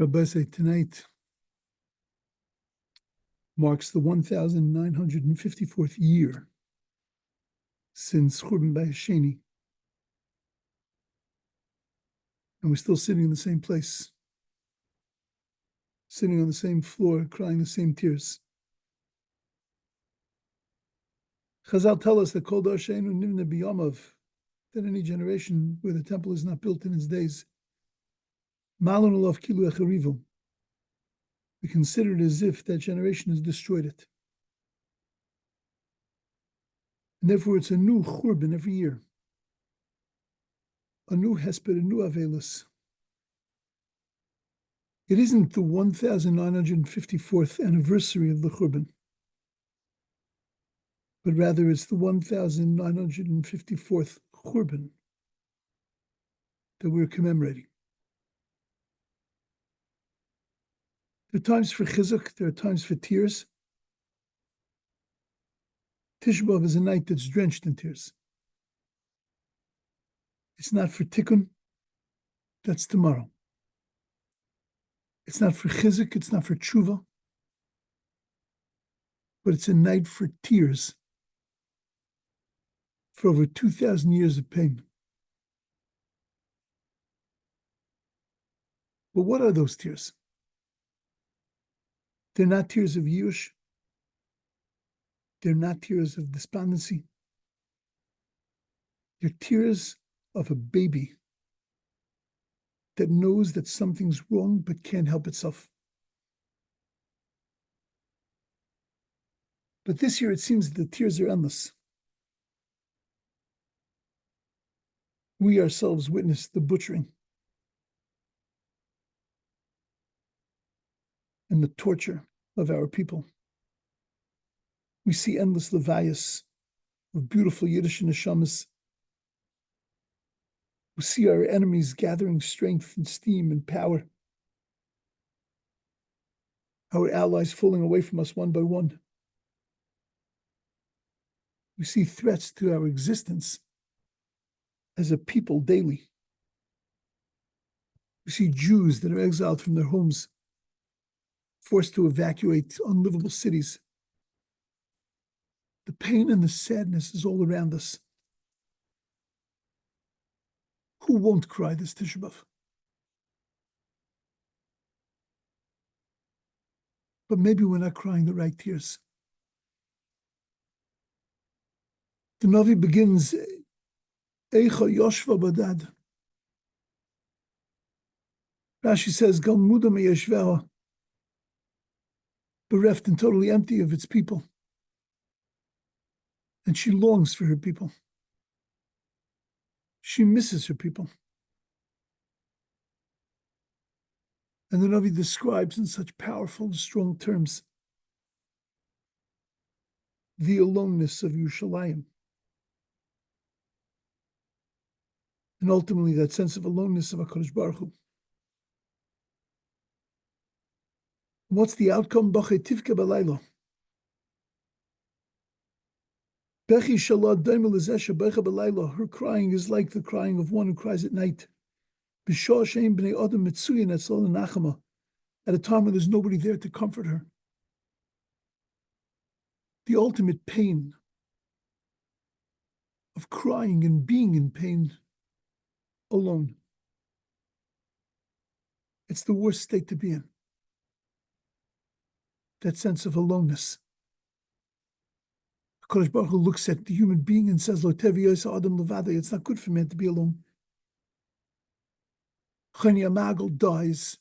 Rabbi say tonight marks the 1954th year since Churban Bayis Sheni. And we're still sitting in the same place, sitting on the same floor, crying the same tears. Chazal tell us that Kol Dar She'einu Nivna B'Yamav, that any generation where the temple is not built in its days, Malon Olav Kilu Echarivu, we consider it as if that generation has destroyed it. And therefore it's a new Churban every year, a new Hesped, a new Avelis. It isn't the 1954th anniversary of the Churban, but rather it's the 1954th Churban that we're commemorating. There are times for chizuk, there are times for tears. Tisha B'Av is a night that's drenched in tears. It's not for tikkun, that's tomorrow. It's not for chizuk, it's not for tshuva, but it's a night for tears, for over 2,000 years of pain. But what are those tears? They're not tears of yush. They're not tears of despondency. They're tears of a baby that knows that something's wrong but can't help itself. But this year it seems that the tears are endless. We ourselves witnessed the butchering and the torture of our people. We see endless levayas of beautiful Yiddish neshamas. We see our enemies gathering strength and steam and power. Our allies falling away from us one by one. We see threats to our existence as a people daily. We see Jews that are exiled from their homes, forced to evacuate unlivable cities. The pain and the sadness is all around us. Who won't cry this Tisha B'Av? But maybe we're not crying the right tears. The Navi begins, Eicha Yoshva Badad. Rashi says, Galmuda Meyeshveha, bereft and totally empty of its people. And she longs for her people. She misses her people. And the Navi describes in such powerful and strong terms the aloneness of Yerushalayim. And ultimately that sense of aloneness of HaKadosh Baruch Hu. What's the outcome? Bachei tivke b'layla. Bechi shalad daimel lezesha becha b'layla. Her crying is like the crying of one who cries at night. B'shah she'ein b'nei adam mitzuyin etzol nachama. At a time when there's nobody there to comfort her. The ultimate pain of crying and being in pain alone. It's the worst state to be in. That sense of aloneness. HaKadosh Baruch Hu looks at the human being and says, Lo tevi yosa adam levada. It's not good for man to be alone. Chani Amagal dies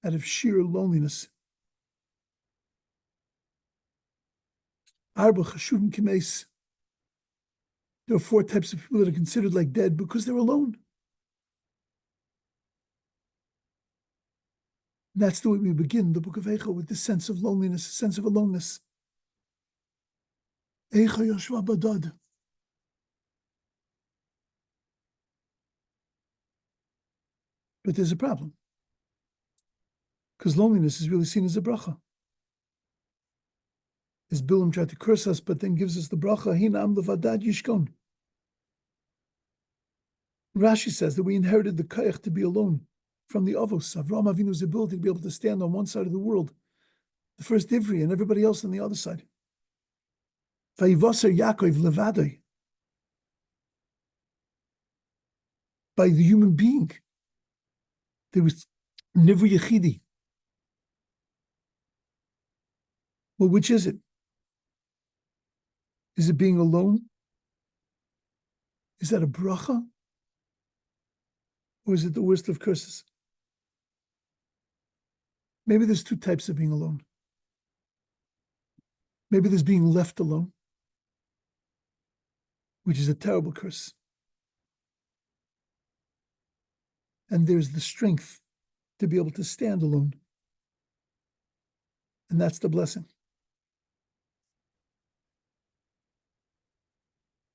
out of sheer loneliness. Arba chashuvim kimeis. There are 4 types of people that are considered like dead because they're alone. And that's the way we begin the book of Eicha, with this sense of loneliness, a sense of aloneness. Eicha Yoshua Badad. But there's a problem. Because loneliness is really seen as a bracha. As Bilam tried to curse us, but then gives us the bracha, Hina am levadad yishkon. Rashi says that we inherited the kayach to be alone. from the Avos. Avraham Avinu's ability to be able to stand on one side of the world, the first Ivri, and everybody else on the other side. Vayivaser Yaakov levadoi. By the human being. There was Nivri Yechidi. Well, which is it? Is it being alone? Is that a bracha? Or is it the worst of curses? Maybe there's two types of being alone. Maybe there's being left alone, which is a terrible curse. And there's the strength to be able to stand alone. And that's the blessing.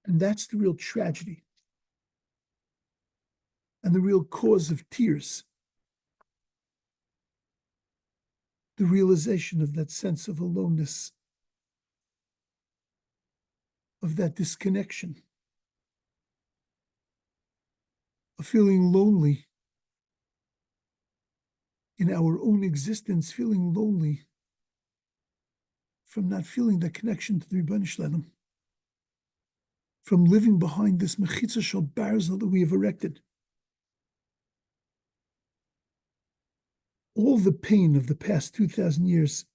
And that's the real tragedy. And the real cause of tears. The realization of that sense of aloneness, of that disconnection, of feeling lonely in our own existence, feeling lonely from not feeling that connection to the Rebbeinu Shalom, from living behind this mechitza shel barzel that we have erected. All the pain of the past 2,000 years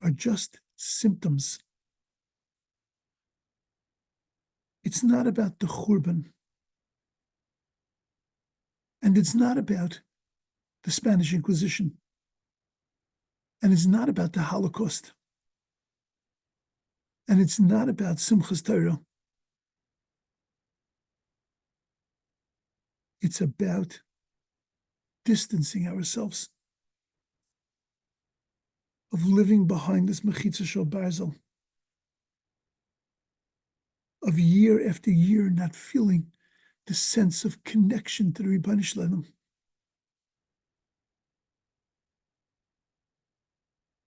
are just symptoms. It's not about the Churban. And it's not about the Spanish Inquisition. And it's not about the Holocaust. And it's not about Simchas Torah. It's about distancing ourselves, of living behind this mechitza shel barzel, of year after year not feeling the sense of connection to the Rebbeinu Shalom.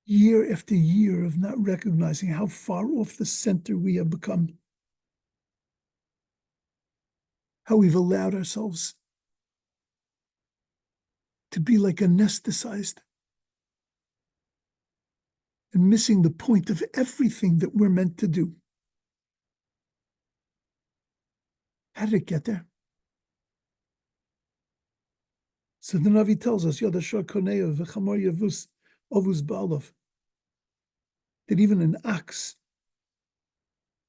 Year after year of not recognizing how far off the center we have become, how we've allowed ourselves to be like anesthetized and missing the point of everything that we're meant to do. How did it get there? So the Navi tells us, Yadashar Koneo v'chamor yavus ovus ba'alav, that even an ox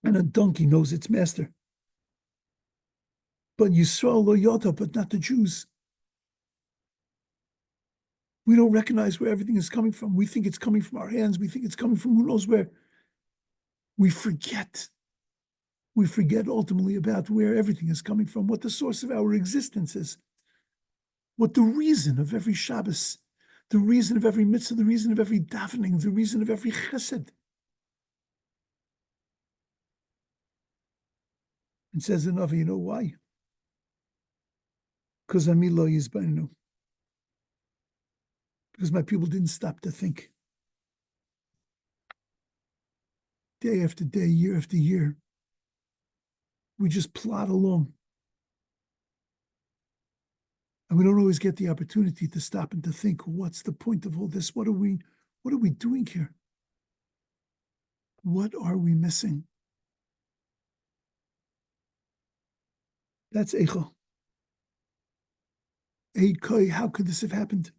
and a donkey knows its master. But Yisrael lo yada, but not the Jews. We don't recognize where everything is coming from. We think it's coming from our hands. We think it's coming from who knows where. We forget. We forget ultimately about where everything is coming from, what the source of our existence is, what the reason of every Shabbos, the reason of every mitzvah, the reason of every davening, the reason of every chesed. And says the Navi, you know why? Because Ami lo yizbainu. Because my people didn't stop to think. Day after day, year after year, we just plod along. And we don't always get the opportunity to stop and to think, what's the point of all this? What are we doing here? What are we missing? That's Eicha. Eikoi, how could this have happened?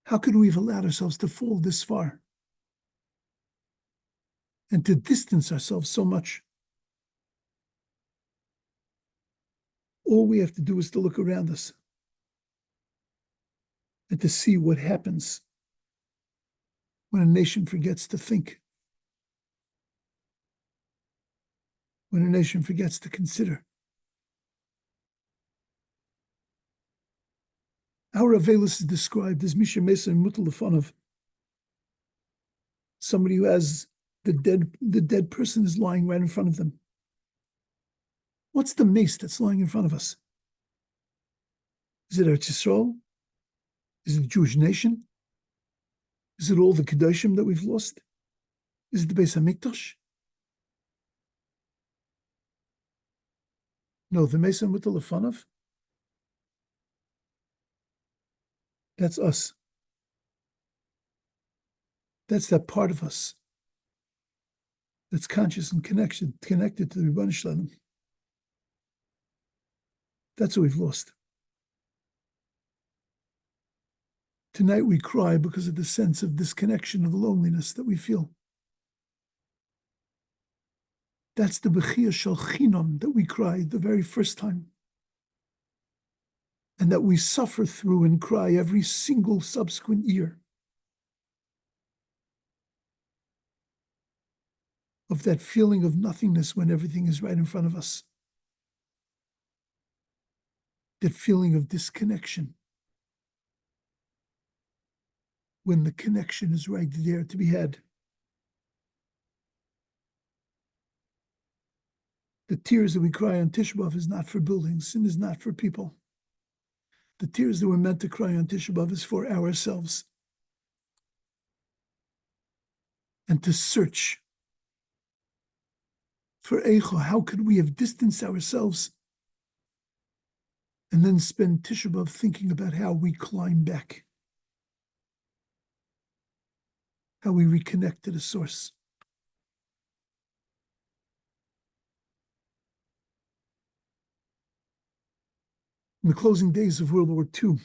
How could we have allowed ourselves to fall this far? And to distance ourselves so much? All we have to do is to look around us and to see what happens when a nation forgets to think, when a nation forgets to consider. Our Avelis is described as Misha Mesa and Mutalafonov, somebody who has the dead person is lying right in front of them. What's the mace that's lying in front of us? Is it Eretz Yisrael? Is it the Jewish nation? Is it all the Kedoshim that we've lost? Is it the Beis HaMikdash? No, the mace and Mutalafonov That's us. That's that part of us that's conscious and connected to the Rebbeinu Shalom. That's what we've lost. Tonight we cry because of the sense of disconnection, of loneliness that we feel. That's the Bechia Shel Chinam that we cry the very first time. And that we suffer through and cry every single subsequent year. Of that feeling of nothingness when everything is right in front of us. That feeling of disconnection. When the connection is right there to be had. The tears that we cry on Tisha B'Av is not for buildings and is not for people. The tears that we're meant to cry on Tisha B'Av is for ourselves. And to search for Eicha, how could we have distanced ourselves and then spend Tisha B'Av thinking about how we climb back, how we reconnect to the source. In the closing days of World War II,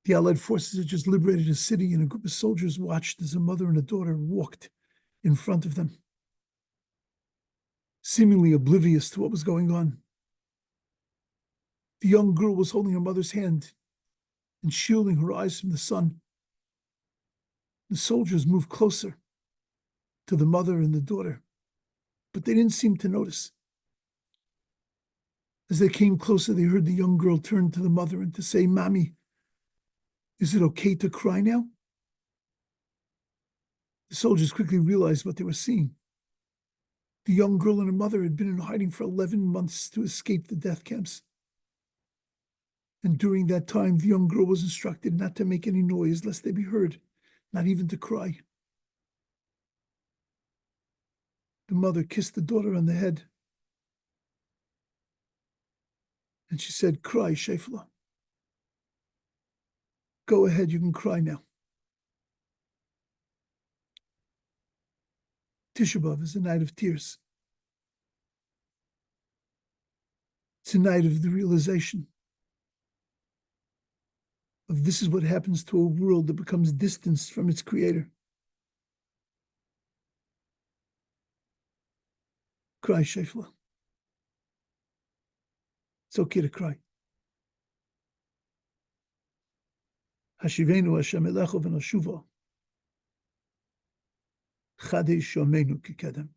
the Allied forces had just liberated a city, and a group of soldiers watched as a mother and a daughter walked in front of them, seemingly oblivious to what was going on. The young girl was holding her mother's hand and shielding her eyes from the sun. The soldiers moved closer to the mother and the daughter, but they didn't seem to notice. As they came closer, they heard the young girl turn to the mother and to say, "Mommy, is it okay to cry now?" The soldiers quickly realized what they were seeing. The young girl and her mother had been in hiding for 11 months to escape the death camps. And during that time, the young girl was instructed not to make any noise lest they be heard, not even to cry. The mother kissed the daughter on the head. And she said, "Cry, Shefla. Go ahead, you can cry now." Tisha B'Av is a night of tears. It's a night of the realization of this is what happens to a world that becomes distanced from its creator. Cry, Shefla. It's okay to cry. Hashivenu Hashem elecho v'noshuva. Chadei shomenu k'kedem.